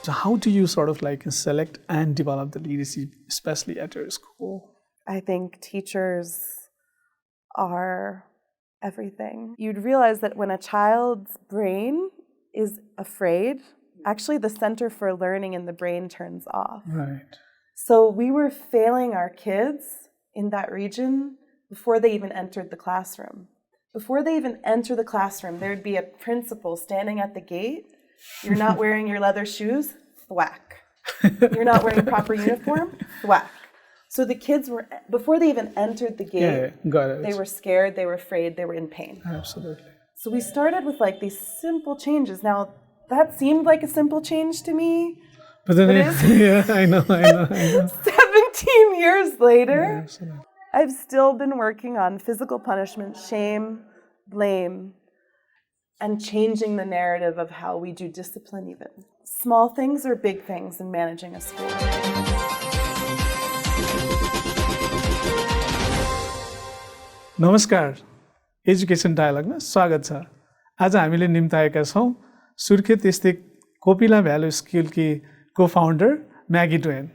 So how do you sort of like select and develop the leadership, especially at your school? I think teachers are everything. You'd realize that when a child's brain is afraid, actually the center for learning in the brain turns off. Right. So we were failing our kids in that region before they even entered the classroom. Before they even enter the classroom, there'd be a principal standing at the gate. You're not wearing your leather shoes, thwack. You're not wearing proper uniform, thwack. So the kids were, before they even entered the gate, got it. They were scared, they were afraid, they were in pain. Absolutely. So we started with like these simple changes. Now, that seemed like a simple change to me. But then, I know. 17 years later, Absolutely. I've still been working on physical punishment, shame, blame, and changing the narrative of how we do discipline even. Small things or big things in managing a school. नमस्कार education डायलगमा स्वागत छ आज हामीले निम्ताएका छौं सुर्खेत स्थित कोपिला value स्कुलकी co-founder Maggie Duane.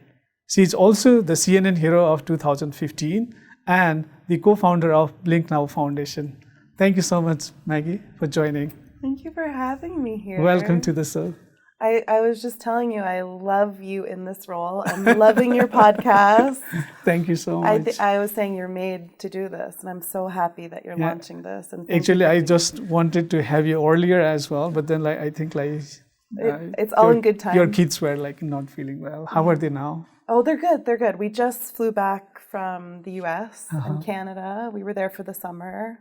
She is also the CNN Hero of 2015 and the co-founder of Blink Now Foundation. Thank you so much, Maggie, for joining. Thank you for having me here. Welcome to the show. I was just telling you, I love you in this role. I'm loving your podcast. Thank you so much. I was saying you're made to do this, and I'm so happy that you're launching this. And actually, I just wanted to have you earlier as well, but then I think it's all in good time. Your kids were not feeling well. How are they now? Oh, they're good. They're good. We just flew back from the U.S. and Canada. We were there for the summer.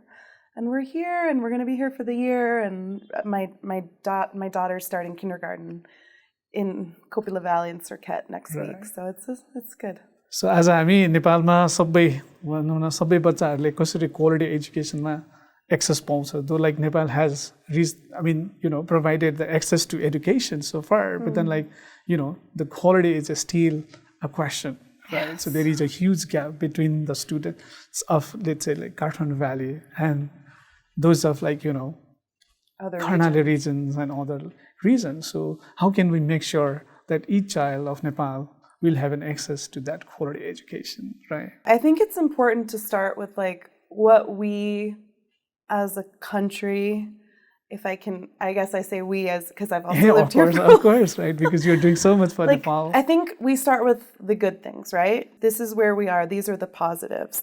And we're here, and we're going to be here for the year. And my daughter's starting kindergarten in Kopila Valley in Surkhet next week. So it's good. So as हामी नेपालमा सबै बच्चाहरूले कसरी quality एजुकेसनमा access पाउँछ. Though like Nepal has provided the access to education so far, but then the quality is still a question. Right. Yes. So there is a huge gap between the students of, let's say, like Kathmandu Valley and those of other Karnali regions and other regions. So how can we make sure that each child of Nepal will have an access to that quality education, right? I think it's important to start with what we as a country, I guess I say we as, because I've also lived here. Of course, right? Because you're doing so much for Nepal. I think we start with the good things, right? This is where we are. These are the positives.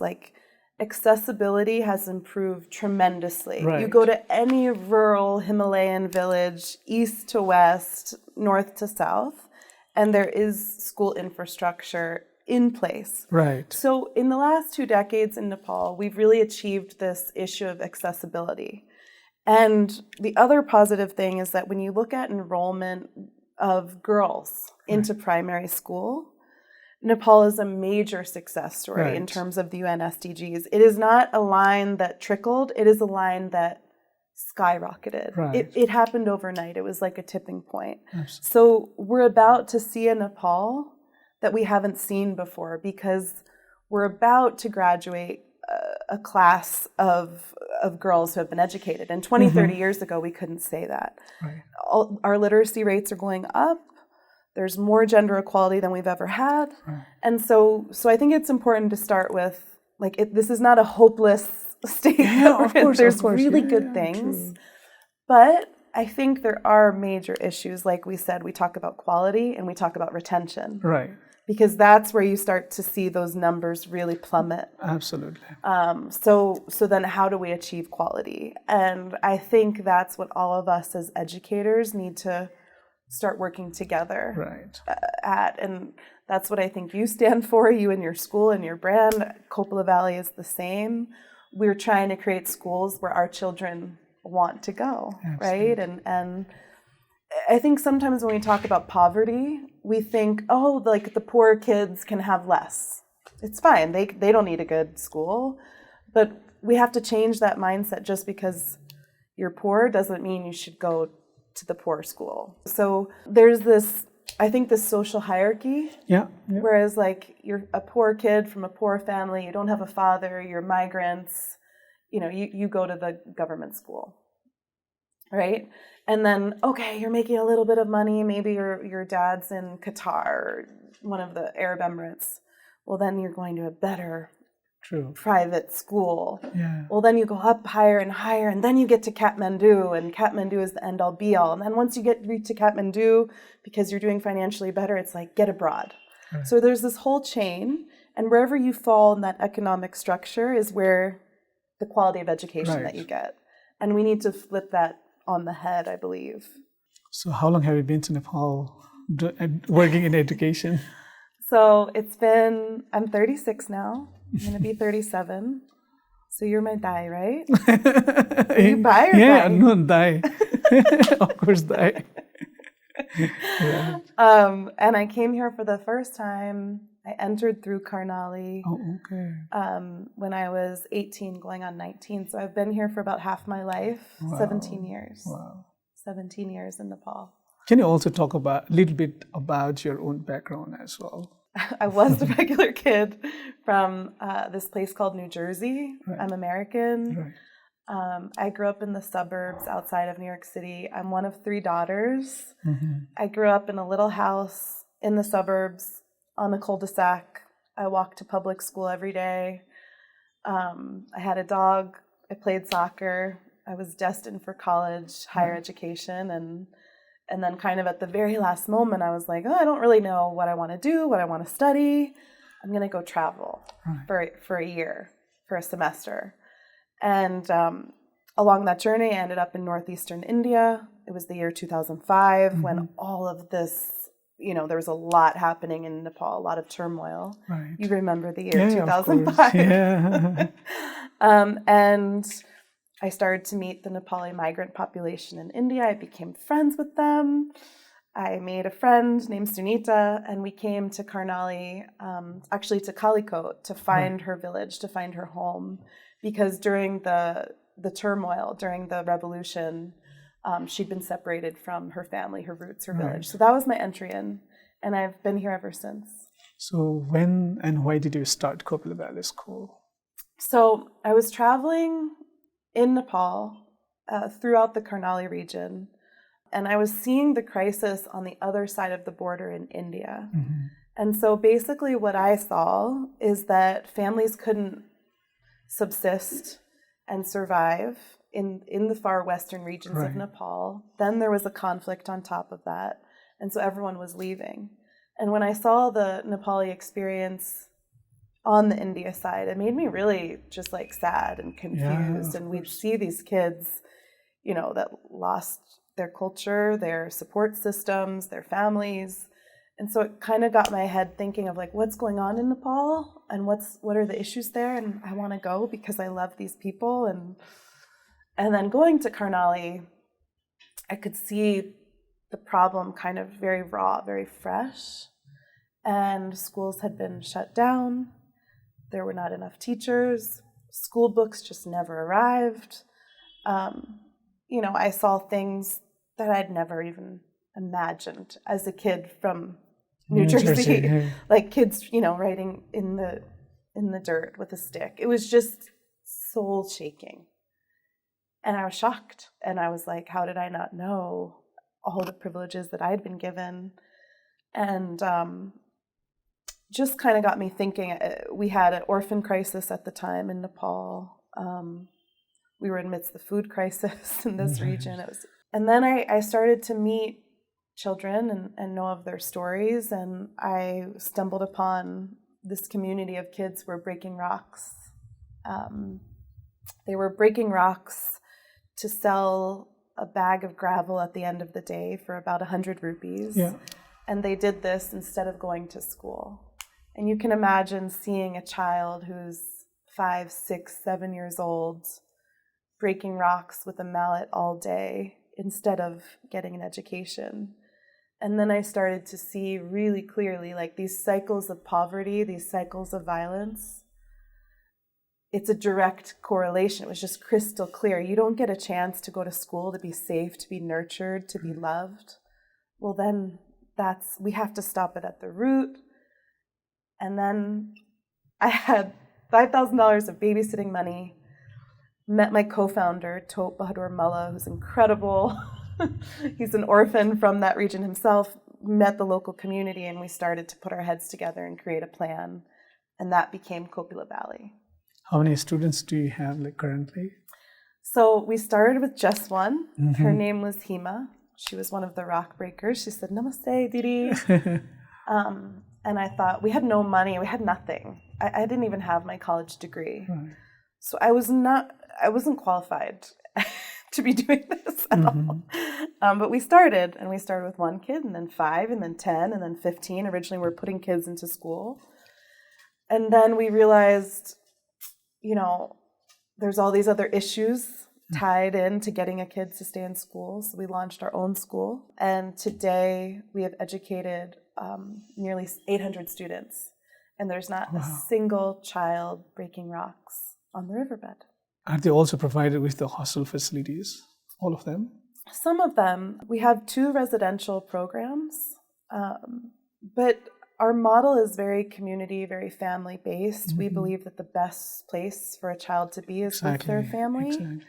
Accessibility has improved tremendously. Right. You go to any rural Himalayan village, east to west, north to south, and there is school infrastructure in place. Right. So in the last 2 decades in Nepal, we've really achieved this issue of accessibility. And the other positive thing is that when you look at enrollment of girls into primary school, Nepal is a major success story in terms of the UN SDGs. It is not a line that trickled, it is a line that skyrocketed. Right. It happened overnight. It was like a tipping point. Absolutely. So we're about to see a Nepal that we haven't seen before, because we're about to graduate a class of girls who have been educated. And 20, 30 years ago, we couldn't say that. Right. Our literacy rates are going up. There's more gender equality than we've ever had. Right. And so I think it's important to start with, this is not a hopeless state. Of course, There's really good things. True. But I think there are major issues. Like we said, we talk about quality and we talk about retention. Right. Because that's where you start to see those numbers really plummet. Absolutely. So then how do we achieve quality? And I think that's what all of us as educators need to start working together at. And that's what I think you stand for, you and your school and your brand. Kopila Valley is the same. We're trying to create schools where our children want to go, right? And I think sometimes when we talk about poverty, we think, the poor kids can have less. It's fine. They don't need a good school. But we have to change that mindset. Just because you're poor doesn't mean you should go to the poor school. So there's this social hierarchy. Yeah. Whereas you're a poor kid from a poor family, you don't have a father, you're migrants, you go to the government school. right? And then, okay, you're making a little bit of money. Maybe your dad's in Qatar or one of the Arab Emirates. Well, then you're going to a better private school. Yeah. Well, then you go up higher and higher, and then you get to Kathmandu, and Kathmandu is the end-all be-all. And then once you reach to Kathmandu, because you're doing financially better, it's like, get abroad. Right. So there's this whole chain, and wherever you fall in that economic structure is where the quality of education that you get. And we need to flip that on the head, I believe. So how long have you been to Nepal working in education? So I'm 36 now. I'm going to be 37. So you're my Dai, right? Are you Bai or Dai? Yeah, no, Dai. Of course, Dai. Yeah. And I came here for the first time. I entered through Karnali when I was 18, going on 19. So I've been here for about half my life, 17 years. Wow. 17 years in Nepal. Can you also talk a little bit about your own background as well? I was a regular kid from this place called New Jersey. Right. I'm American. Right. I grew up in the suburbs outside of New York City. I'm one of 3 daughters. Mm-hmm. I grew up in a little house in the suburbs on the cul-de-sac. I walked to public school every day. I had a dog. I played soccer. I was destined for college, higher education, and then kind of at the very last moment, I was like, I don't really know what I want to do, what I want to study. I'm going to go travel for a year, for a semester. And along that journey, I ended up in northeastern India. It was the year 2005 when all of this, there was a lot happening in Nepal, a lot of turmoil. Right. You remember the year 2005. Yeah. And I started to meet the Nepali migrant population in India. I became friends with them. I made a friend named Sunita, and we came to Karnali, actually to Kalikot, to find her village, to find her home, because during the turmoil, during the revolution, she'd been separated from her family, her roots, her village. So that was my entry in, and I've been here ever since. So when and why did you start Kopila Valley School? So I was traveling in Nepal, throughout the Karnali region, and I was seeing the crisis on the other side of the border in India. Mm-hmm. And so basically what I saw is that families couldn't subsist and survive in the far western regions of Nepal. Then there was a conflict on top of that, and so everyone was leaving. And when I saw the Nepali experience on the India side, it made me really just like sad and confused. And we'd see these kids, that lost their culture, their support systems, their families. And so it kind of got my head thinking of like, what's going on in Nepal and what are the issues there? And I want to go because I love these people. And then going to Karnali, I could see the problem kind of very raw, very fresh. And schools had been shut down. There were not enough teachers. School books just never arrived. I saw things that I'd never even imagined as a kid from New Jersey. Like kids, writing in the dirt with a stick. It was just soul shaking. And I was shocked. And I was like, how did I not know all the privileges that I'd been given? And just kind of got me thinking. We had an orphan crisis at the time in Nepal. We were amidst the food crisis in this region. And then I started to meet children and know of their stories, and I stumbled upon this community of kids who were breaking rocks. They were breaking rocks to sell a bag of gravel at the end of the day for about 100 rupees. Yeah. And they did this instead of going to school. And you can imagine seeing a child who's 5, 6, 7 years old breaking rocks with a mallet all day instead of getting an education. And then I started to see really clearly like these cycles of poverty, these cycles of violence. It's a direct correlation. It was just crystal clear. You don't get a chance to go to school, to be safe, to be nurtured, to be loved. Well, then we have to stop it at the root. And then I had $5,000 of babysitting money. met my co-founder, Tope Bahadur Mullah, who's incredible. He's an orphan from that region himself, met the local community, and we started to put our heads together and create a plan. And that became Copula Valley. How many students do you have currently? So we started with just one. Her name was Hema. She was one of the rock breakers. She said, "Namaste, Didi." And I thought, we had no money. We had nothing. I didn't even have my college degree. Right. So I wasn't qualified to be doing this at all. But we started with one kid, and then 5, and then 10, and then 15. Originally, we were putting kids into school. And then we realized, there's all these other issues tied into getting a kid to stay in school. So we launched our own school. And today we have educated nearly 800 students. And there's not a single child breaking rocks on the riverbed. Are they also provided with the hostel facilities? All of them? Some of them. We have 2 residential programs. But our model is very community, very family-based. We believe that the best place for a child to be is with their family. Exactly.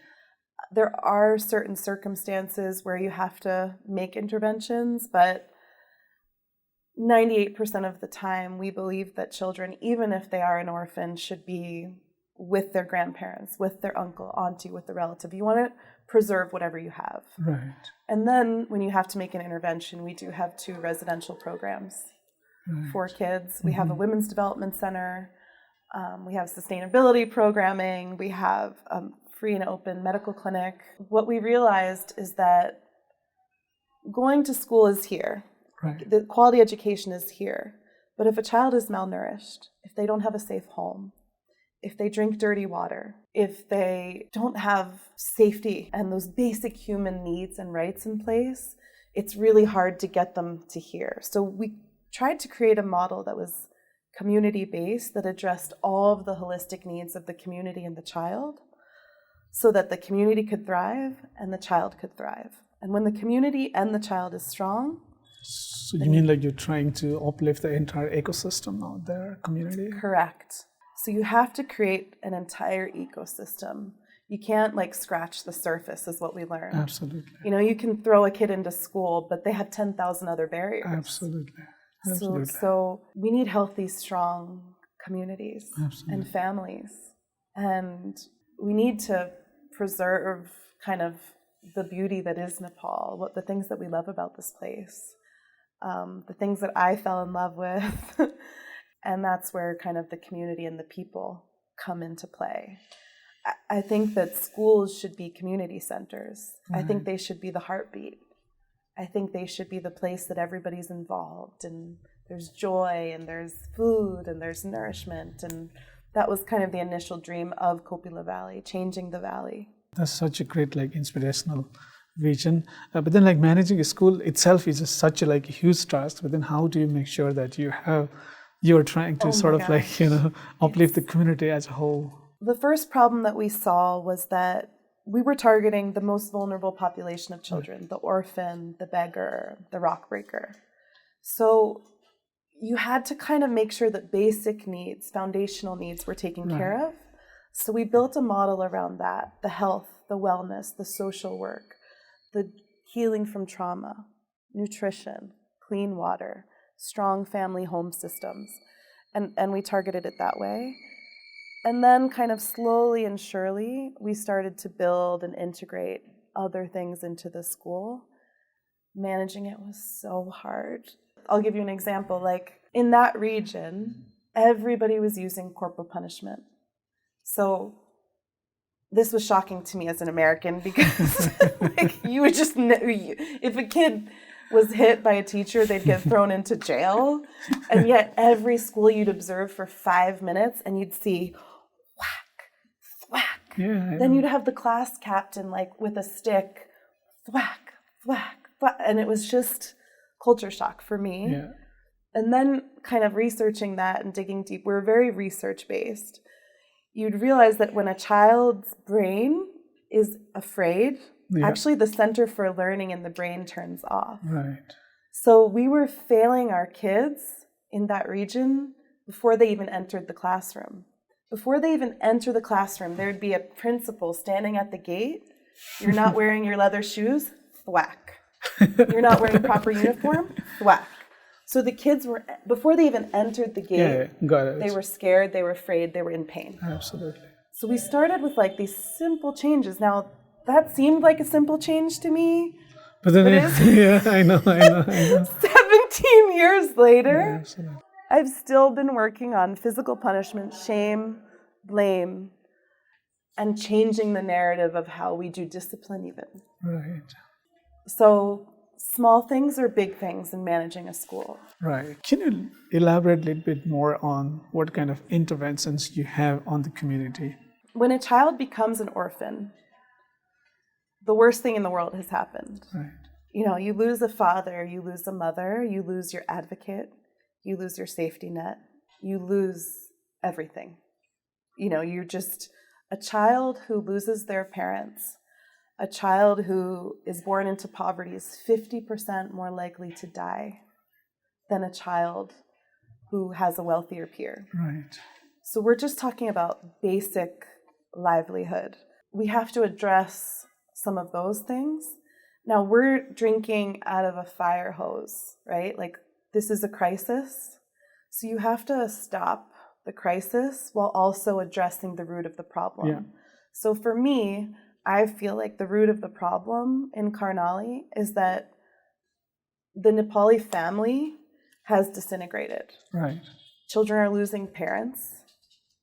There are certain circumstances where you have to make interventions, but 98% of the time, we believe that children, even if they are an orphan, should be with their grandparents, with their uncle, auntie, with the relative. You want to preserve whatever you have. Right. And then when you have to make an intervention, we do have 2 residential programs. Right. For kids. We have a women's development center. We have sustainability programming. We have a free and open medical clinic. What we realized is that going to school is here. Right. The quality education is here. But if a child is malnourished, if they don't have a safe home, if they drink dirty water, if they don't have safety and those basic human needs and rights in place, it's really hard to get them to here. So we tried to create a model that was community-based, that addressed all of the holistic needs of the community and the child, so that the community could thrive and the child could thrive. And when the community and the child is strong... So you mean you're trying to uplift the entire ecosystem out there, community? Correct. So you have to create an entire ecosystem. You can't scratch the surface, is what we learned. Absolutely. You can throw a kid into school, but they have 10,000 other barriers. Absolutely. So we need healthy, strong communities and families. And we need to preserve kind of the beauty that is Nepal, the things that we love about this place, the things that I fell in love with. And that's where kind of the community and the people come into play. I think that schools should be community centers. I think they should be the heartbeat. I think they should be the place that everybody's involved, and there's joy, and there's food, and there's nourishment. And that was kind of the initial dream of Copula Valley, changing the valley. That's such a great, inspirational vision. But then, managing a school itself is just such a huge task. But then, how do you make sure that you're trying to uplift the community as a whole? The first problem that we saw was that we were targeting the most vulnerable population of children, the orphan, the beggar, the rock breaker. So you had to kind of make sure that basic needs, foundational needs were taken care of. So we built a model around that: the health, the wellness, the social work, the healing from trauma, nutrition, clean water, strong family home systems. And we targeted it that way. And then kind of slowly and surely, we started to build and integrate other things into the school. Managing it was so hard. I'll give you an example. In that region, everybody was using corporal punishment. So this was shocking to me as an American, because you would just know, if a kid was hit by a teacher, they'd get thrown into jail. And yet every school you'd observe for 5 minutes and you'd see whack, thwack. Yeah, then you'd have the class captain with a stick, thwack, thwack, thwack. And it was just culture shock for me. Yeah. And then kind of researching that and digging deep, we're very research-based. You'd realize that when a child's brain is afraid, actually the center for learning in the brain turns off. Right. So we were failing our kids in that region before they even entered the classroom, Before they even enter the classroom, there'd be a principal standing at the gate. You're not wearing your leather shoes, thwack. You're not wearing proper uniform, thwack. So the kids were, before they even entered the gate, they were scared, they were afraid, they were in pain. Absolutely. So we started with like these simple changes. Now, that seemed like a simple change to me. But then, yeah, I know. 17 years later, Yeah, absolutely. I've still been working on physical punishment, shame, blame, and changing the narrative of how we do discipline even. Right. So small things are big things in managing a school. Right. Can you elaborate a little bit more on what kind of interventions you have on the community? When a child becomes an orphan, the worst thing in the world has happened. Right. You know, you lose a father, you lose a mother, you lose your advocate, you lose your safety net, you lose everything. You know, you're just a child who loses their parents. A child who is born into poverty is 50% more likely to die than a child who has a wealthier peer. Right. So we're just talking about basic livelihood. We have to address some of those things. Now we're drinking out of a fire hose, right? Like this is a crisis. So you have to stop the crisis while also addressing the root of the problem. Yeah. So for me, I feel like the root of the problem in Karnali is that the Nepali family has disintegrated. Right. Children are losing parents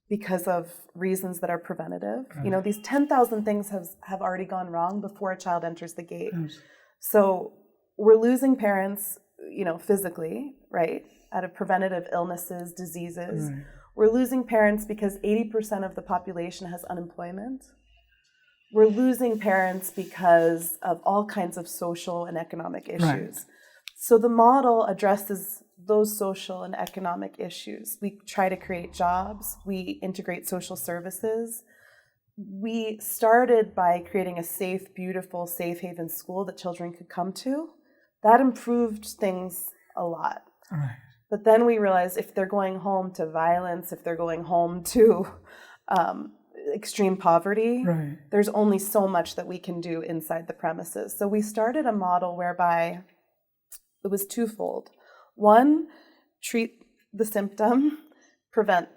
because of reasons that are preventative. Right. You know, these 10,000 things have already gone wrong before a child enters the gate. Yes. So we're losing parents, you know, physically, right, out of preventative illnesses, diseases. Right. We're losing parents because 80% of the population has unemployment. We're losing parents because of all kinds of social and economic issues. Right. So the model addresses those social and economic issues. We try to create jobs. We integrate social services. We started by creating a safe, beautiful, safe haven school that children could come to. That improved things a lot. Right. But then we realized if they're going home to violence, if they're going home to extreme poverty, Right. there's only so much that we can do inside the premises. So we started a model whereby it was twofold. One, treat the symptom, prevent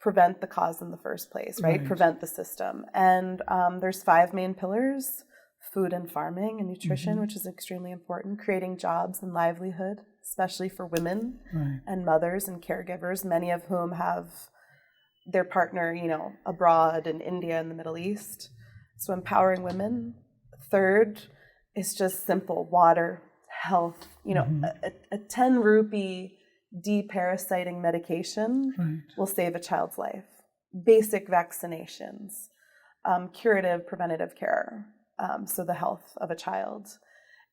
the cause in the first place, right? Prevent the system. And there's 5 main pillars: food and farming and nutrition, which is extremely important, creating jobs and livelihood, especially for women and mothers and caregivers, many of whom have their partner, you know, abroad in India and the Middle East. So empowering women. Third is just simple: water, health. You know, a 10 rupee deparasiting medication will save a child's life. Basic vaccinations, curative preventative care, so the health of a child.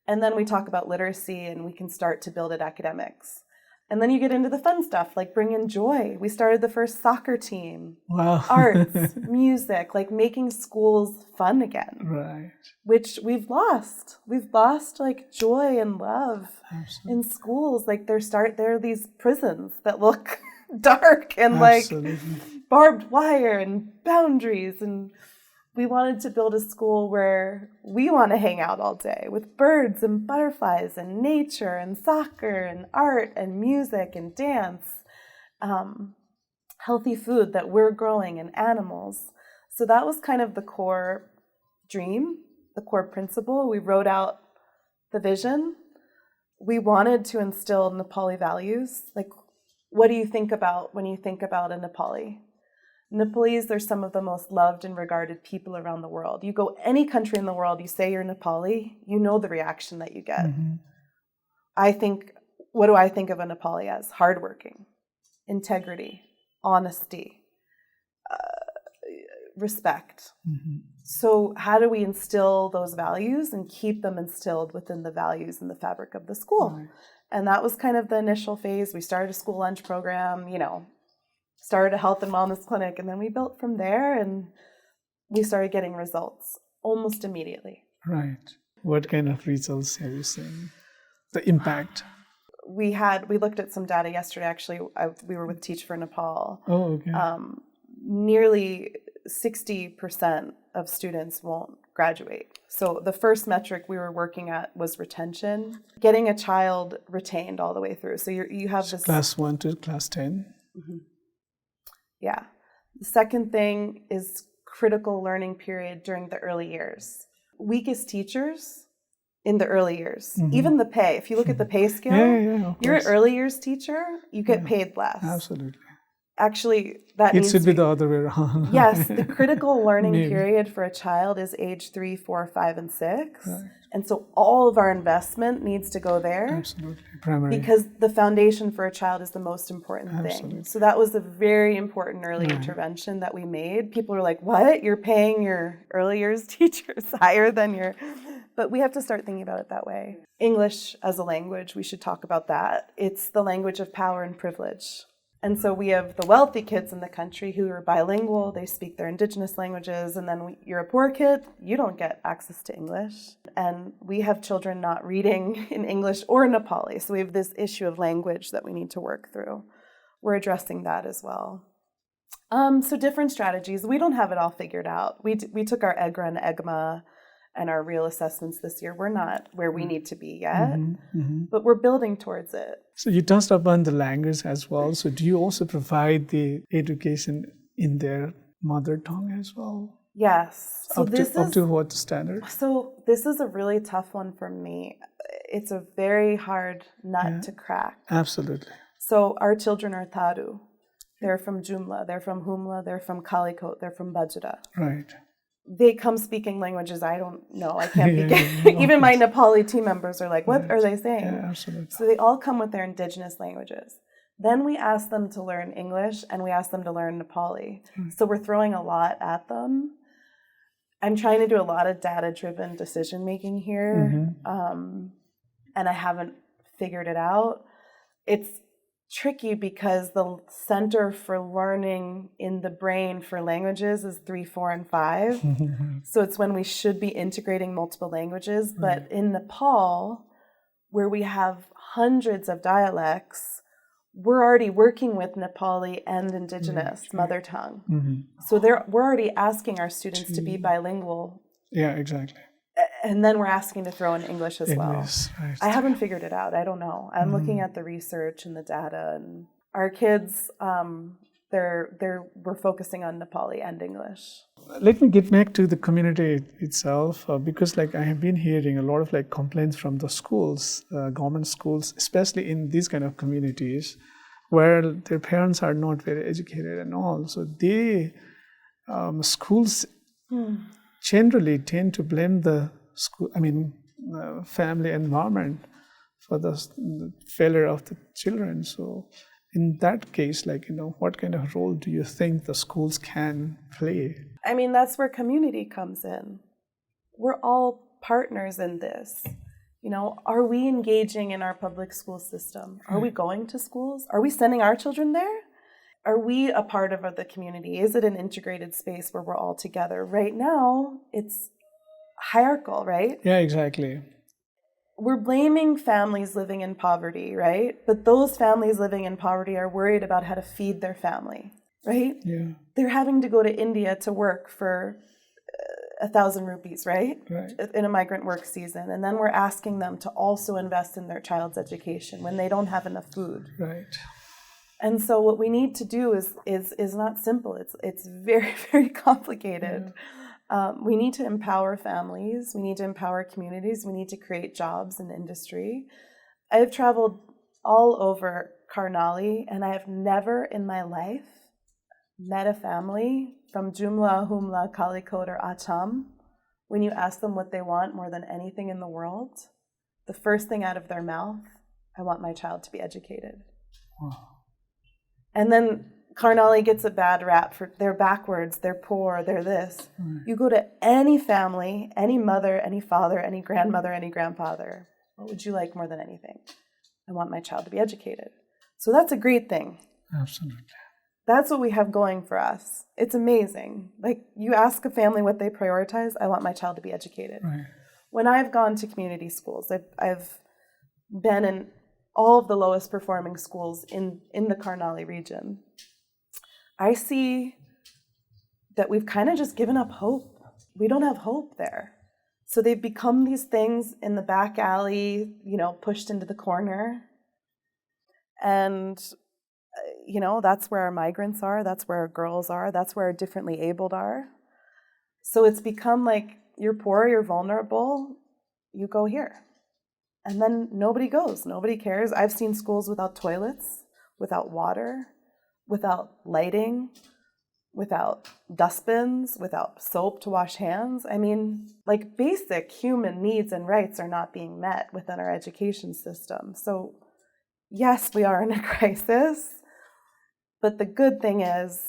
And then we talk about literacy, and we can start to build at academics. And then you get into the fun stuff, like bring in joy. We started the first soccer team. Wow. Arts, music, like making schools fun again. Right. Which we've lost. We've lost like joy and love. Absolutely. In schools. Like there are these prisons that look dark and Absolutely. like barbed wire and boundaries. And we wanted to build a school where we want to hang out all day with birds and butterflies and nature and soccer and art and music and dance, healthy food that we're growing and animals. So that was kind of the core dream, the core principle. We wrote out the vision. We wanted to instill Nepali values. Like, what do you think about when you think about a Nepali? Nepalese are some of the most loved and regarded people around the world. You go any country in the world, you say you're Nepali, you know the reaction that you get. What do I think of a Nepali as? Hardworking, integrity, honesty, respect. So how do we instill those values and keep them instilled within the values and the fabric of the school? And that was kind of the initial phase. We started a school lunch program, you know, started a health and wellness clinic, and then we built from there, and we started getting results almost immediately. Right. What kind of results have you seen? The impact? We looked at some data yesterday, actually. We were with Teach for Nepal. Oh, okay. nearly 60% of students won't graduate. So the first metric we were working at was retention, getting a child retained all the way through. So you have this class 1 to class 10. Mm-hmm. Yeah. The second thing is critical learning period during the early years. Weakest teachers in the early years. Mm-hmm. Even the pay. If you look at the pay scale, you're an early years teacher, you get paid less. Absolutely. Actually, that it needs should to be the other way around. Yes, the critical learning period for a child is age 3, 4, 5, and 6. Right. And so all of our investment needs to go there. Absolutely. Primary. Because the foundation for a child is the most important thing. So that was a very important early intervention that we made. People are like, what? You're paying your early years teachers higher than your... But we have to start thinking about it that way. English as a language, we should talk about that. It's the language of power and privilege. And so we have the wealthy kids in the country who are bilingual, they speak their indigenous languages, and then you're a poor kid, you don't get access to English. And we have children not reading in English or Nepali, so we have this issue of language that we need to work through. We're addressing that as well. So different strategies. We don't have it all figured out. We took our EGRA and EGMA and our real assessments this year. We're not where we need to be yet, but we're building towards it. So you touched upon the language as well. So do you also provide the education in their mother tongue as well? Yes. So up to what standard? So this is a really tough one for me. It's a very hard nut to crack. Absolutely. So our children are Tharu. They're from Jumla, they're from Humla, they're from Kalikot, they're from Bajra. Right. They come speaking languages I don't know. I can't begin. Even my Nepali team members are like, what are they saying? Yeah, absolutely. So they all come with their indigenous languages. Then we ask them to learn English and we ask them to learn Nepali. So we're throwing a lot at them. I'm trying to do a lot of data-driven decision-making here, and I haven't figured it out. It's tricky because the center for learning in the brain for languages is 3, 4, and 5. So it's when we should be integrating multiple languages. But in Nepal, where we have hundreds of dialects, we're already working with Nepali and indigenous mother tongue. So we're already asking our students to be bilingual. Yeah, exactly. And then we're asking to throw in English as well. Right. I haven't figured it out. I don't know. I'm looking at the research and the data, and our kids, we're focusing on Nepali and English. Let me get back to the community itself, because I have been hearing a lot of complaints from the schools, government schools, especially in these kind of communities where their parents are not very educated and all. So schools generally tend to blame the school, family environment for the failure of the children. So in that case, what kind of role do you think the schools can play? That's where community comes in. We're all partners in this. Are we engaging in our public school system? Are we going to schools? Are we sending our children there? Are we a part of the community? Is it an integrated space where we're all together? Right now, it's hierarchical, right? Yeah, exactly. We're blaming families living in poverty, right? But those families living in poverty are worried about how to feed their family, right? Yeah. They're having to go to India to work for 1,000 rupees, right? In a migrant work season. And then we're asking them to also invest in their child's education when they don't have enough food. Right. And so what we need to do is not simple. It's very, very complicated. We need to empower families. We need to empower communities. We need to create jobs in industry. I've traveled all over Karnali, and I have never in my life met a family from Jumla, Humla, Kalikot, or Acham. When you ask them what they want more than anything in the world, the first thing out of their mouth, I want my child to be educated. Wow. And then Karnali gets a bad rap for they're backwards, they're poor, they're this. You go to any family, any mother, any father, any grandmother, any grandfather, what would you like more than anything? I want my child to be educated. So that's a great thing. Absolutely. That's what we have going for us. It's amazing. You ask a family what they prioritize, I want my child to be educated. Right. When I've gone to community schools, I've been in all of the lowest performing schools in the Karnali region. I see that we've kind of just given up hope. We don't have hope there. So they've become these things in the back alley, pushed into the corner. And, that's where our migrants are. That's where our girls are. That's where our differently abled are. So it's become like, you're poor, you're vulnerable, you go here. And then nobody goes. Nobody cares. I've seen schools without toilets, without water, without lighting, without dustbins, without soap to wash hands. I mean, like, basic human needs and rights are not being met within our education system. So yes, we are in a crisis, but the good thing is,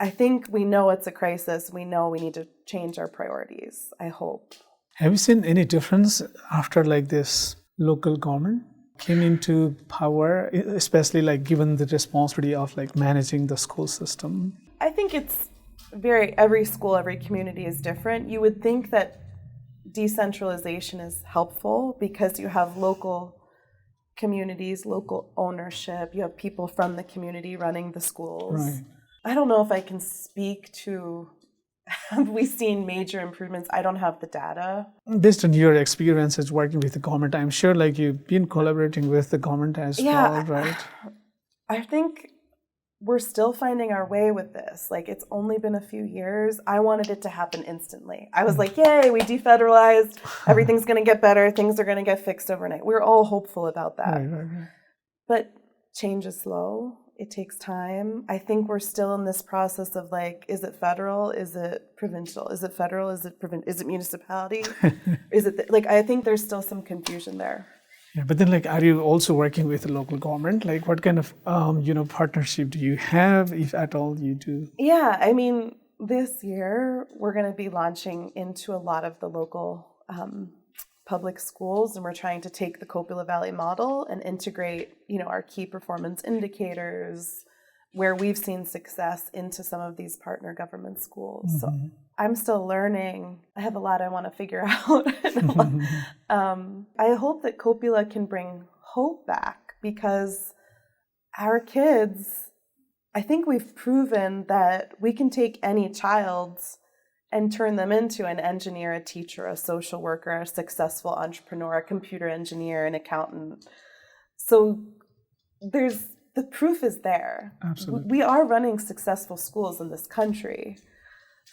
I think we know it's a crisis. We know we need to change our priorities, I hope. Have you seen any difference after like this local government came into power, especially like given the responsibility of like managing the school system? I think it's every school, every community is different. You would think that decentralization is helpful because you have local communities, local ownership, you have people from the community running the schools. Right. I don't know if I can speak to, have we seen major improvements? I don't have the data. Based on your experiences working with the government, I'm sure like you've been collaborating with the government as well, right? I think we're still finding our way with this. Like, it's only been a few years. I wanted it to happen instantly. I was like, yay, we defederalized. Everything's going to get better. Things are going to get fixed overnight. We're all hopeful about that. Right. But change is slow. It takes time. I think we're still in this process of like, is it federal? Is it provincial? Is it federal? Is it municipality? Is it I think there's still some confusion there. Yeah, but then like, are you also working with the local government? Like, what kind of partnership do you have, if at all you do? Yeah, I mean, this year we're going to be launching into a lot of the local public schools, and we're trying to take the Coppola Valley model and integrate, our key performance indicators where we've seen success into some of these partner government schools. Mm-hmm. So I'm still learning. I have a lot I want to figure out. I hope that Coppola can bring hope back, because our kids, I think we've proven that we can take any child and turn them into an engineer, a teacher, a social worker, a successful entrepreneur, a computer engineer, an accountant. So the proof is there. Absolutely. We are running successful schools in this country.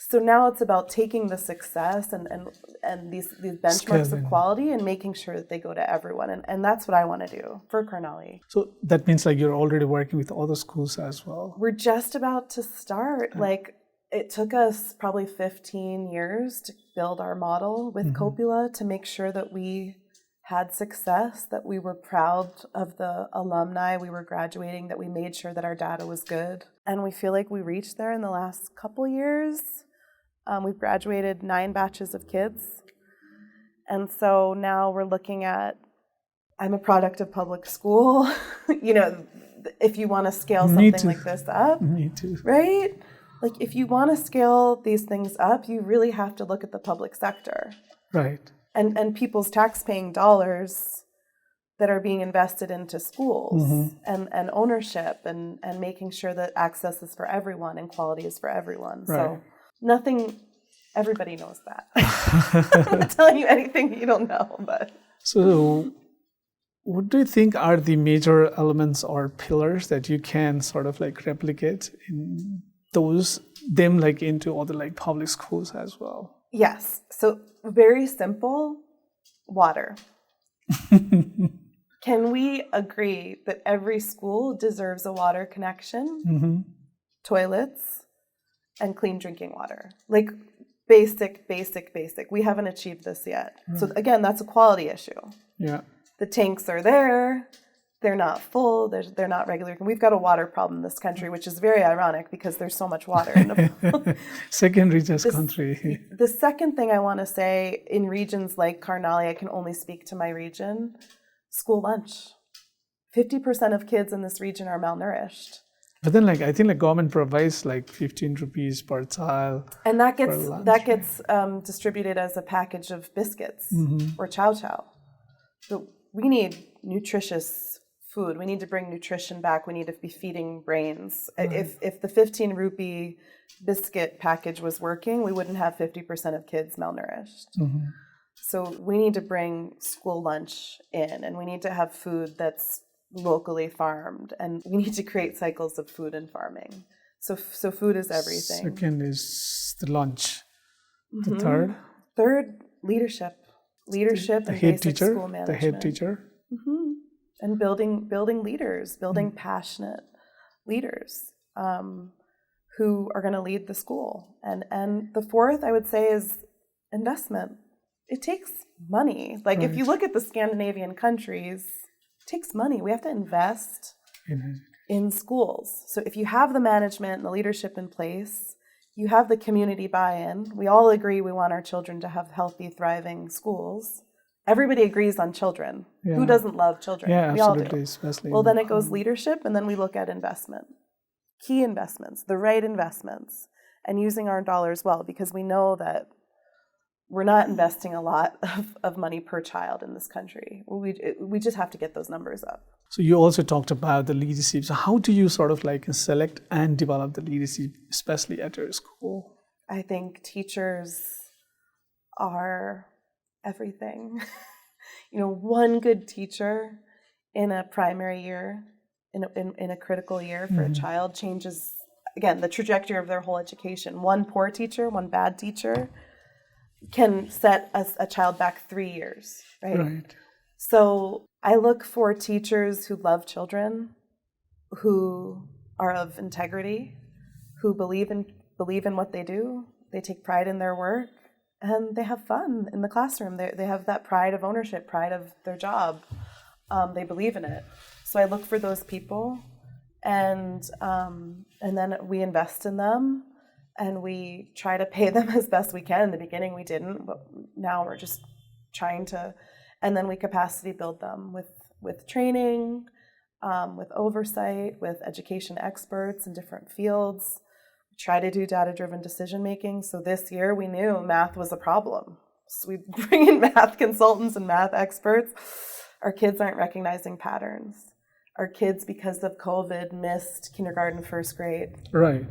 So now it's about taking the success and these benchmarks of quality and making sure that they go to everyone. And that's what I want to do for Karnali. So that means like you're already working with other schools as well? We're just about to start. It took us probably 15 years to build our model with Coppola to make sure that we had success, that we were proud of the alumni we were graduating, that we made sure that our data was good. And we feel like we reached there in the last couple years. We've graduated 9 batches of kids. And so now we're looking at, I'm a product of public school. If you want to scale something like this up. Me too. Right? Like, if you want to scale these things up, you really have to look at the public sector. Right. And people's tax-paying dollars that are being invested into schools and ownership and making sure that access is for everyone and quality is for everyone. Right. So everybody knows that. I'm not telling you anything you don't know. But So what do you think are the major elements or pillars that you can sort of like replicate in them like into other like public schools as well? Yes. So very simple, water. Can we agree that every school deserves a water connection, toilets, and clean drinking water? Like basic. We haven't achieved this yet. So again, that's a quality issue. Yeah. The tanks are there. They're not full. They're not regular. We've got a water problem in this country, which is very ironic because there's so much water in Nepal. Second richest country. The second thing I want to say, in regions like Karnali, I can only speak to my region, school lunch. 50% of kids in this region are malnourished. But then I think the government provides like 15 rupees per child. And that gets distributed as a package of biscuits or chow chow. So we need nutritious food. We need to bring nutrition back. We need to be feeding brains. If the 15 rupee biscuit package was working, we wouldn't have 50% of kids malnourished. So we need to bring school lunch in, and we need to have food that's locally farmed, and we need to create cycles of food and farming. So food is everything. Second is the lunch. The third? Third, leadership. Leadership and basic school management. The head teacher. And building leaders, building passionate leaders who are going to lead the school. And the fourth, I would say, is investment. It takes money. Like if you look at the Scandinavian countries, it takes money. We have to invest in schools. So if you have the management and the leadership in place, you have the community buy-in. We all agree we want our children to have healthy, thriving schools. Everybody agrees on children. Yeah. Who doesn't love children? Yeah, we absolutely. all do. Especially well, then it goes leadership, and then we look at investment. Key investments, the right investments, and using our dollars well, because we know that we're not investing a lot of money per child in this country. We just have to get those numbers up. So you also talked about the leadership. So how do you sort of like select and develop the leadership, especially at your school? I think teachers are everything. One good teacher in a primary year, in a critical year for a child changes, again, the trajectory of their whole education. One poor teacher, one bad teacher can set a child back 3 years, right? So I look for teachers who love children, who are of integrity, who believe in what they do. They take pride in their work, and they have fun in the classroom. They have that pride of ownership, pride of their job. They believe in it. So I look for those people, and then we invest in them. And we try to pay them as best we can. In the beginning, we didn't, but now we're just trying to. And then we capacity build them with training, with oversight, with education experts in different fields. We try to do data-driven decision-making. So this year, we knew math was a problem. So we bring in math consultants and math experts. Our kids aren't recognizing patterns. Our kids, because of COVID, missed kindergarten, first grade. Right.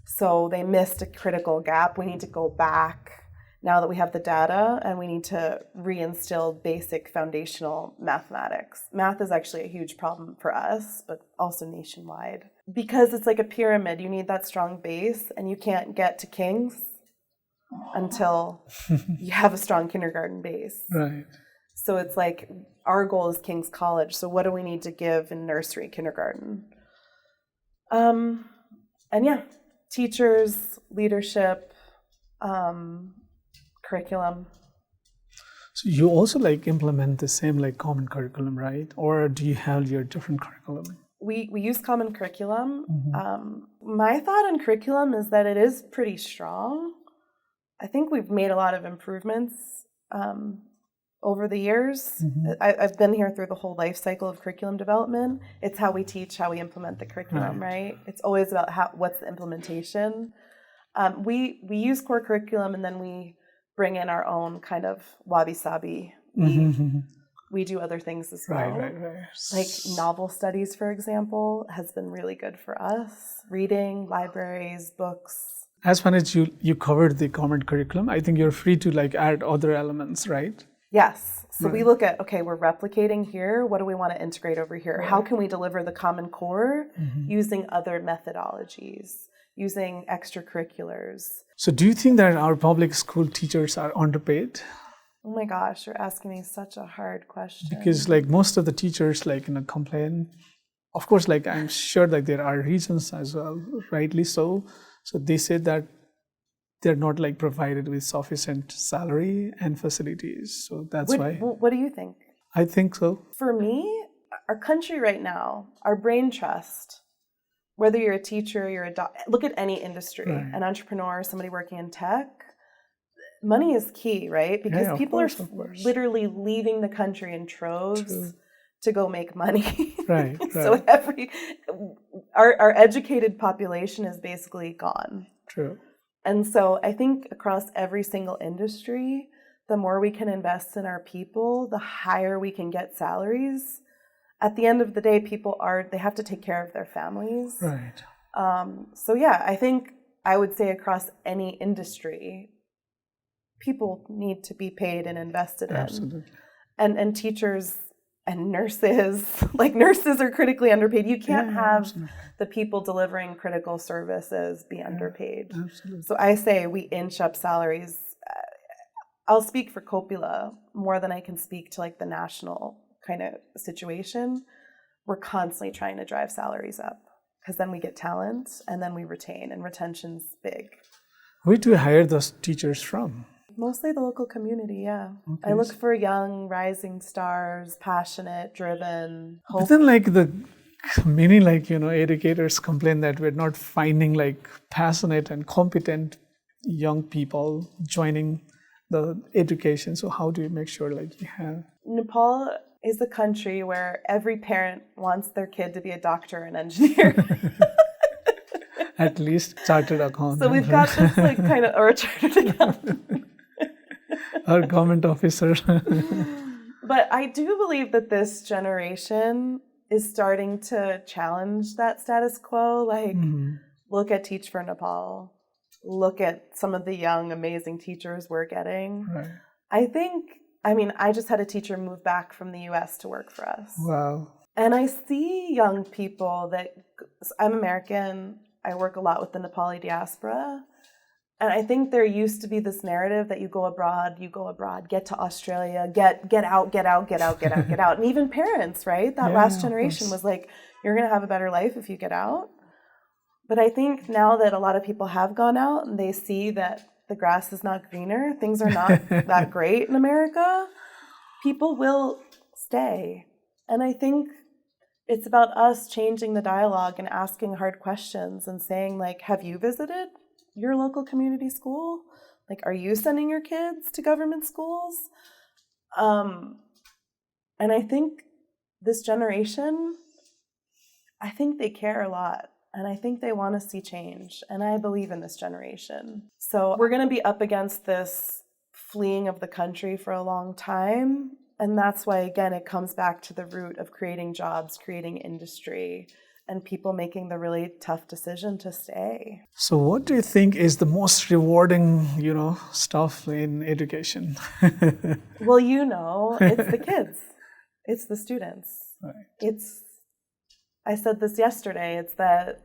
So they missed a critical gap. We need to go back now that we have the data, and we need to reinstill basic foundational mathematics. Math is actually a huge problem for us, but also nationwide. Because it's like a pyramid. You need that strong base, and you can't get to King's until you have a strong kindergarten base. Right. So it's like our goal is King's College. So what do we need to give in nursery, kindergarten? Teachers, leadership, curriculum. So you also implement the same common curriculum, right? Or do you have your different curriculum? We use common curriculum. My thought on curriculum is that it is pretty strong. I think we've made a lot of improvements over the years. I've been here through the whole life cycle of curriculum development. It's how we teach, how we implement the curriculum, right? It's always about what's the implementation. We use core curriculum, and then we bring in our own kind of wabi-sabi. We do other things as well. Right. Like novel studies, for example, has been really good for us. Reading, libraries, books. As far as you covered the common curriculum, I think you're free to add other elements, right? Yes. So we look at, okay, we're replicating here. What do we want to integrate over here? How can we deliver the common core using other methodologies, using extracurriculars? So do you think that our public school teachers are underpaid? Oh my gosh, you're asking me such a hard question. Because most of the teachers complain. Of course, I'm sure there are reasons as well, rightly so. So they say that they're not provided with sufficient salary and facilities. So that's why. What do you think? I think so. For me, our country right now, our brain trust, whether you're a teacher, you're a doctor, look at any industry, an entrepreneur, somebody working in tech, money is key, right? Because people are literally leaving the country in troves to go make money. Right. So our educated population is basically gone. True. And so I think across every single industry, the more we can invest in our people, the higher we can get salaries. at the end of the day, they have to take care of their families. Right. So yeah, I think I would say across any industry, people need to be paid and invested in. Absolutely. And teachers and nurses, like nurses are critically underpaid. You can't have the people delivering critical services be underpaid. Absolutely. So I say we inch up salaries. I'll speak for Copula more than I can speak to like the national kind of situation. We're constantly trying to drive salaries up because then we get talent and then we retain, and retention's big. Where do you hire those teachers from? Mostly the local community, yeah. Okay. I look for young, rising stars, passionate, driven, But then like many educators complain that we're not finding like passionate and competent young people joining the education. So how do you make sure like you have? Nepal is a country where every parent wants their kid to be a doctor and engineer. At least chartered accountant. So we've got this like kind of, or a chartered accountant. Or government officer. But I do believe that this generation is starting to challenge that status quo. Like, look at Teach for Nepal. Look at some of the young, amazing teachers we're getting. Right. I just had a teacher move back from the US to work for us. Wow. And I see young people I'm American. I work a lot with the Nepali diaspora. And I think there used to be this narrative that you go abroad, get to Australia, get out. And even parents, right? That last generation was like, you're going to have a better life if you get out. But I think now that a lot of people have gone out and they see that the grass is not greener, things are not that great in America, people will stay. And I think it's about us changing the dialogue and asking hard questions and saying, like, have you visited your local community school? Like, are you sending your kids to government schools? And I think this generation, I think they care a lot. And I think they want to see change. And I believe in this generation. So we're going to be up against this fleeing of the country for a long time. And that's why, again, it comes back to the root of creating jobs, creating industry, and people making the really tough decision to stay. So what do you think is the most rewarding, stuff in education? Well, it's the kids. It's the students. Right. I said this yesterday, it's the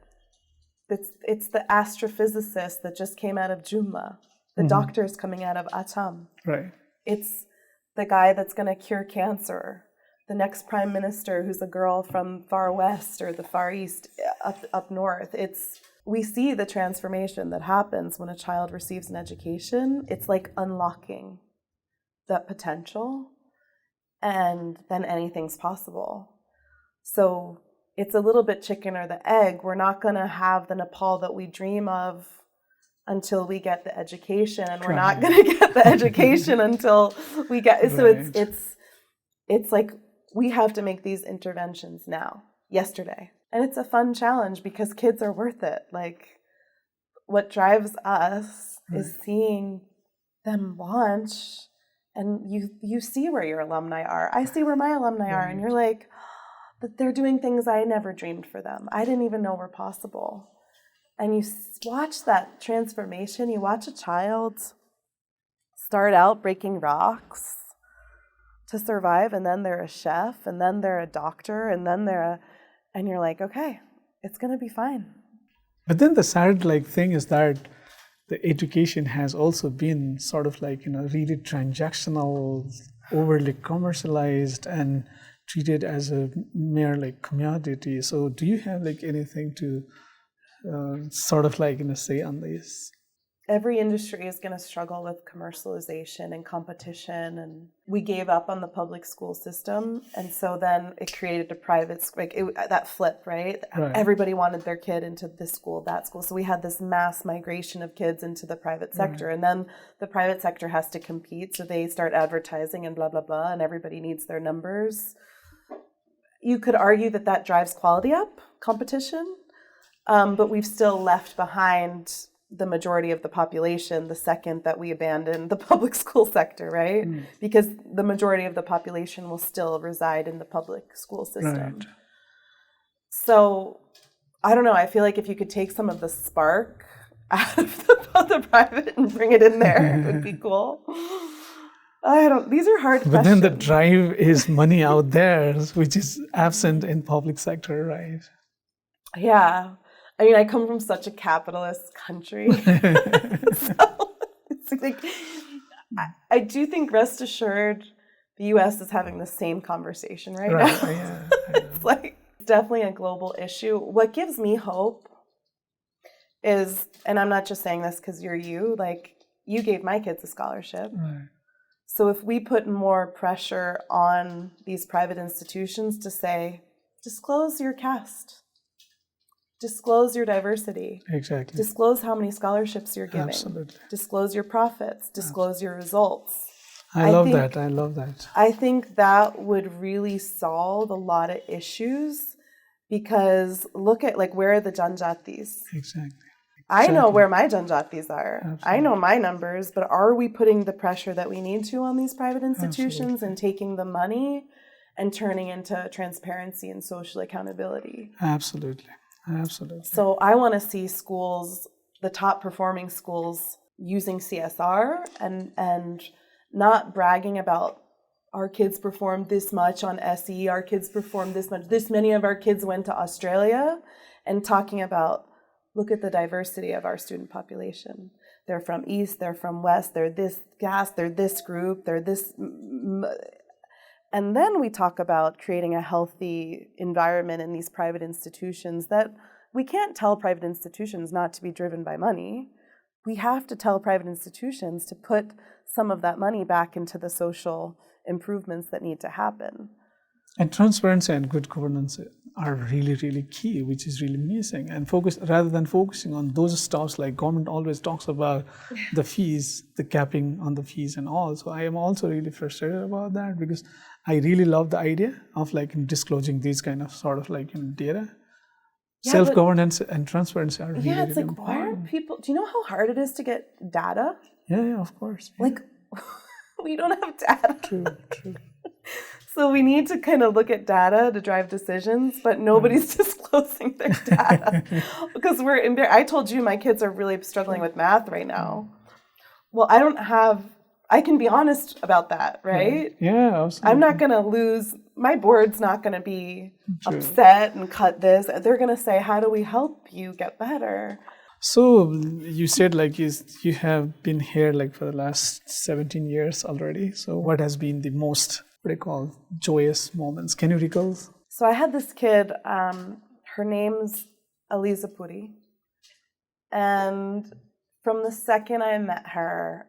astrophysicist that just came out of Jumla, the doctors coming out of Atam. Right. It's the guy that's going to cure cancer, the next prime minister who's a girl from far west or the far east up north. We see the transformation that happens when a child receives an education. It's like unlocking that potential, and then anything's possible. So it's a little bit chicken or the egg. We're not going to have the Nepal that we dream of until we get the education, and we're not going to get the education until we get. So it's like we have to make these interventions now, yesterday, and it's a fun challenge because kids are worth it. Like, what drives us is seeing them launch, and you see where your alumni are. I see where my alumni are, and you're like, that they're doing things I never dreamed for them. I didn't even know were possible. And you watch that transformation. You watch a child start out breaking rocks to survive, and then they're a chef, and then they're a doctor, and then and you're like, okay, it's going to be fine. But then the sad thing is that the education has also been sort of really transactional, overly commercialized, and treated as a mere commodity. So do you have anything to say on this? Every industry is going to struggle with commercialization and competition, and we gave up on the public school system, and so then it created a private, that flip, right? Everybody wanted their kid into this school, that school, so we had this mass migration of kids into the private sector, and then the private sector has to compete, so they start advertising and blah, blah, blah, and everybody needs their numbers. You could argue that drives quality up, competition, but we've still left behind the majority of the population the second that we abandon the public school sector, right? Because the majority of the population will still reside in the public school system. Right. So, I don't know, I feel like if you could take some of the spark out of the private and bring it in there, it would be cool. These are hard questions. But then the drive is money out there, which is absent in public sector, right? Yeah. I mean, I come from such a capitalist country. So it's like, I do think, rest assured, the U.S. is having the same conversation right now. Yeah, It's like, definitely a global issue. What gives me hope is, and I'm not just saying this because you're you, like, you gave my kids a scholarship. Right. So if we put more pressure on these private institutions to say, disclose your caste, disclose your diversity. Exactly. Disclose how many scholarships you're giving. Absolutely. Disclose your profits. Disclose your results. I love that. I think that would really solve a lot of issues, because look at, like, where are the Janjatis? Exactly. I know where my Janjatis are. Absolutely. I know my numbers, but are we putting the pressure that we need to on these private institutions and taking the money and turning into transparency and social accountability? Absolutely. So I want to see schools, the top performing schools, using CSR and not bragging about our kids performed this much on SE, our kids performed this much, this many of our kids went to Australia, and talking about, look at the diversity of our student population. They're from East, they're from West, they're this caste, they're this group, they're this. And then we talk about creating a healthy environment in these private institutions. That we can't tell private institutions not to be driven by money. We have to tell private institutions to put some of that money back into the social improvements that need to happen. And transparency and good governance are really, really key, which is really missing. And rather than focusing on those stuffs, like government always talks about the fees, the capping on the fees and all. So I am also really frustrated about that, because I really love the idea of, like, disclosing these kind of sort of, like, data. Yeah, self-governance and transparency are really, it's like, important. why are people, do you know how hard it is to get data? Yeah, of course. Yeah. Like, we don't have data. True. So we need to kind of look at data to drive decisions, but nobody's disclosing their data. Because I told you my kids are really struggling with math right now. Well, I can be honest about that, right? Yeah, absolutely. I'm not going to lose, my board's not going to be upset and cut this. They're going to say, how do we help you get better? So you said, like, you have been here, like, for the last 17 years already. So what has been the most, joyous moments? Can you recall? So I had this kid, her name's Aliza Puri. And from the second I met her,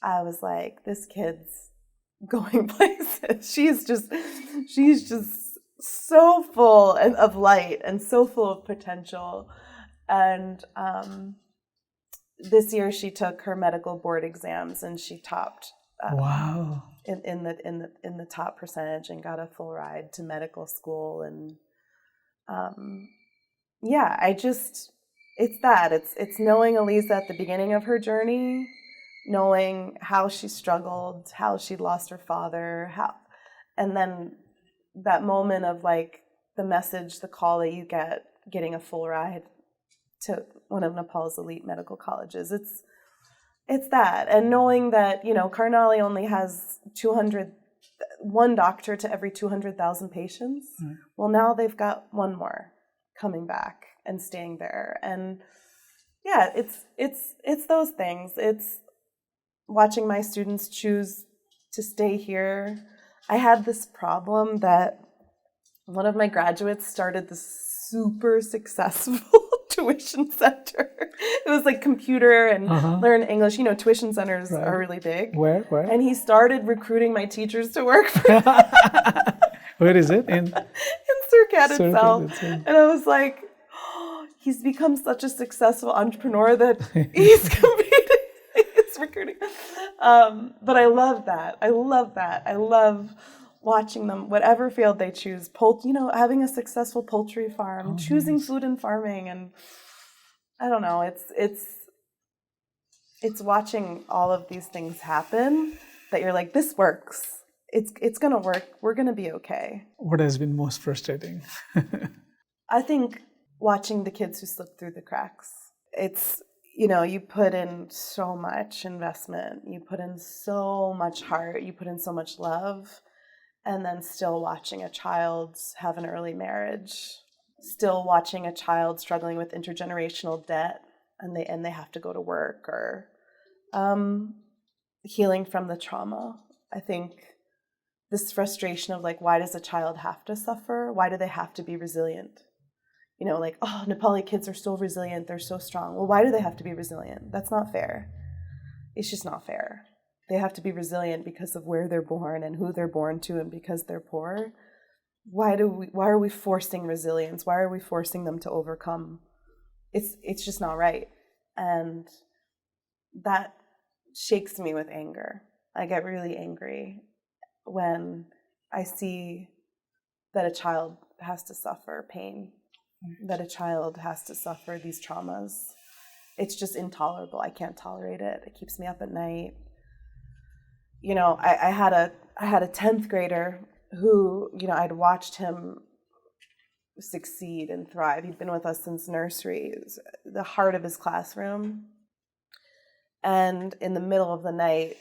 I was like, this kid's going places. She's just so full of light and so full of potential. And this year she took her medical board exams and she topped. Wow. In the top percentage and got a full ride to medical school. And it's knowing Aliza at the beginning of her journey, knowing how she struggled, how she lost her father, and then that moment of, like, the message, the call that you get, getting a full ride to one of Nepal's elite medical colleges. It's that, and knowing that, Karnali only has 1 doctor to every 200,000 patients. Right. Well, now they've got 1 more coming back and staying there, and yeah, it's those things. It's watching my students choose to stay here. I had this problem that one of my graduates started this super successful tuition center. It was like computer and learn English. Tuition centers are really big. Where? And he started recruiting my teachers to work for him. Where is it? In Surcat itself. And I was like, he's become such a successful entrepreneur that he's competing. He's recruiting. But I love that. I love watching them, whatever field they choose, having a successful poultry farm, choosing food and farming, and I don't know, it's watching all of these things happen that you're like, this works. It's going to work. We're going to be okay. What has been most frustrating? I think watching the kids who slip through the cracks. It's, you put in so much investment, you put in so much heart, you put in so much love, and then still watching a child have an early marriage, still watching a child struggling with intergenerational debt, and they have to go to work, or healing from the trauma. I think this frustration of like, why does a child have to suffer? Why do they have to be resilient? Like, oh, Nepali kids are so resilient, they're so strong. Well, why do they have to be resilient? That's not fair. It's just not fair. They have to be resilient because of where they're born and who they're born to, and because they're poor. Why are we forcing resilience? Why are we forcing them to overcome? It's just not right. And that shakes me with anger. I get really angry when I see that a child has to suffer pain, that a child has to suffer these traumas. It's just intolerable. I can't tolerate it. It keeps me up at night. I had a 10th grader who, I'd watched him succeed and thrive. He'd been with us since nursery. It was the heart of his classroom. And in the middle of the night,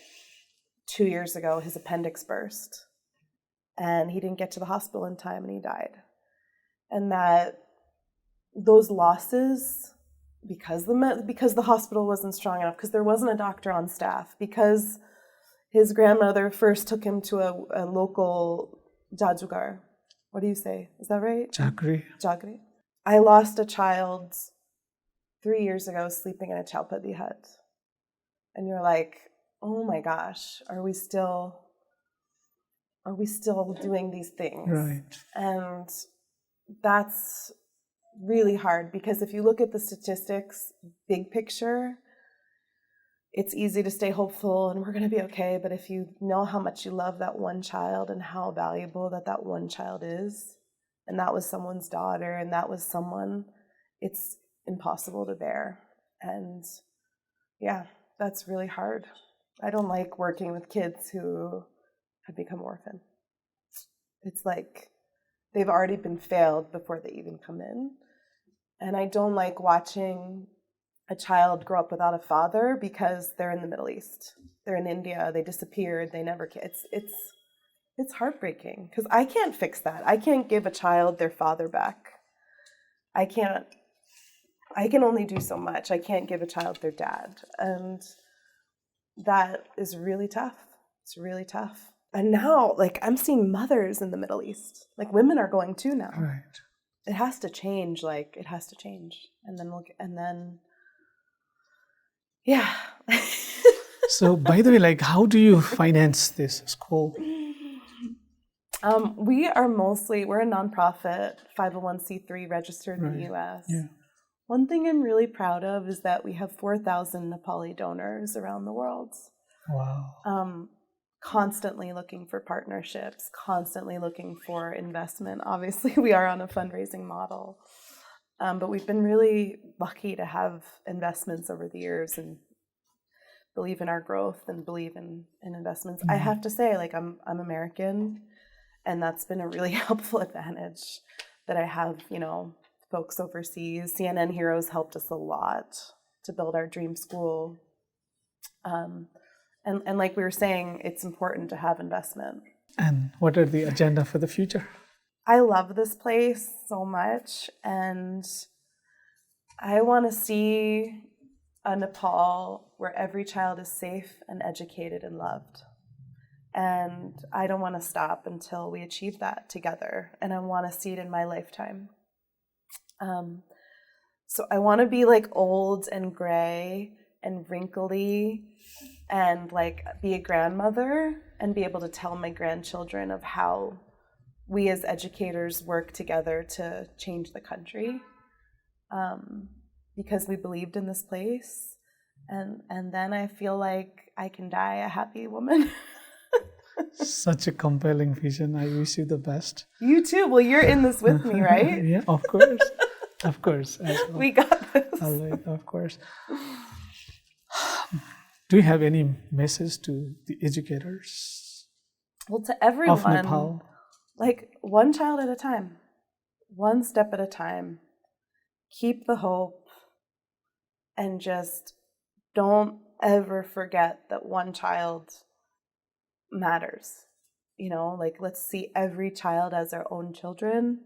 2 years ago, his appendix burst. And he didn't get to the hospital in time, and he died. And those losses, because the hospital wasn't strong enough, because there wasn't a doctor on staff, because his grandmother first took him to a local jajugar. What do you say? Is that right? Jagri. I lost a child 3 years ago sleeping in a chalpadi hut. And you're like, oh my gosh, are we still doing these things? Right. And that's really hard, because if you look at the statistics, big picture, it's easy to stay hopeful and we're going to be okay. But if you know how much you love that one child and how valuable that one child is, and that was someone's daughter, and that was someone, it's impossible to bear. And yeah, that's really hard. I don't like working with kids who have become orphan. It's like they've already been failed before they even come in. And I don't like watching a child grow up without a father because they're in the Middle East. They're in India. They disappeared. They never came. It's heartbreaking, because I can't fix that. I can't give a child their father back. I can only do so much. I can't give a child their dad. And that is really tough. It's really tough. And now, I'm seeing mothers in the Middle East. Women are going too now. Right. It has to change. It has to change. And then yeah. So, by the way, how do you finance this school? We're a nonprofit, 501c3 registered in the U.S. Yeah. One thing I'm really proud of is that we have 4,000 Nepali donors around the world. Wow. Constantly looking for partnerships, constantly looking for investment. Obviously, we are on a fundraising model. But we've been really lucky to have investments over the years and believe in our growth and believe in investments. Mm-hmm. I have to say, I'm American, and that's been a really helpful advantage that I have, folks overseas. CNN Heroes helped us a lot to build our dream school. And like we were saying, it's important to have investment. And what are the agenda for the future? I love this place so much, and I want to see a Nepal where every child is safe and educated and loved. And I don't want to stop until we achieve that together, and I want to see it in my lifetime. So I want to be old and gray and wrinkly and be a grandmother and be able to tell my grandchildren of how we as educators work together to change the country, because we believed in this place. And then I feel like I can die a happy woman. Such a compelling vision. I wish you the best. You too. Well, you're in this with me, right? Yeah, of course. Of course. As well. We got this. All right, of course. Do you have any message to the educators Well, to everyone, of Nepal? Like one child at a time, one step at a time. Keep the hope and just don't ever forget that one child matters. Like let's see every child as our own children,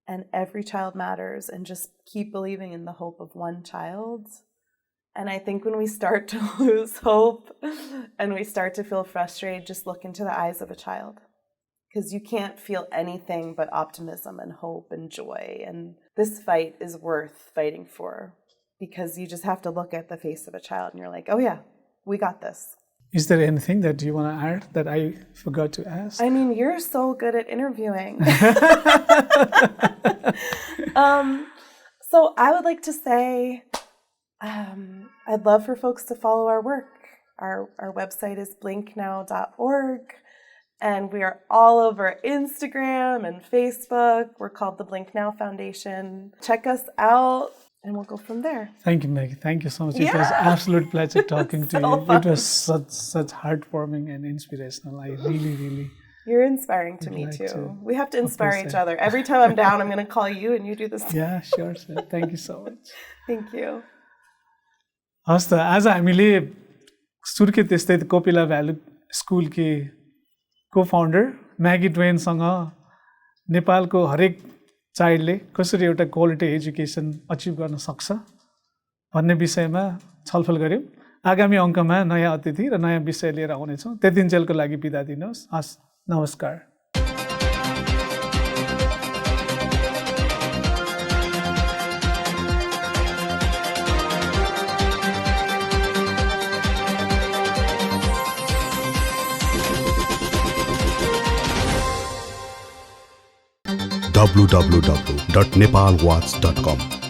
and every child matters, and just keep believing in the hope of one child. And I think when we start to lose hope and we start to feel frustrated, just look into the eyes of a child, because you can't feel anything but optimism and hope and joy. And this fight is worth fighting for, because you just have to look at the face of a child and you're like, oh yeah, we got this. Is there anything that you want to add that I forgot to ask? I mean, you're so good at interviewing. So I would like to say, I'd love for folks to follow our work. Our website is blinknow.org, and we are all over Instagram and Facebook. We're called the Blink Now Foundation. Check us out, and we'll go from there. Thank you, Maggie. Thank you so much. Yeah. It was an absolute pleasure talking to you. Fun. It was such heartwarming and inspirational. I really... You're inspiring to me too. We have to inspire each other. Every time I'm down, I'm going to call you and you do this. Yeah, sure. Thank you so much. Thank you. हस् त आज हामीले सुर्खेत स्थित कोपिला value school की को-फाउन्डर Maggi ड्वेनसँग नेपालको हरेक चाइल्डले कसरी एउटा quality education achieve गर्न सक्छ भन्ने विषयमा छलफल गर्यौं। आगामी अङ्कमा नयाँ अतिथि र नयाँ विषय लिएर आउनेछौँ। त्यतिन्जेलको लागि बिदा दिनुहोस्। हस्, नमस्कार। www.nepalwatch.com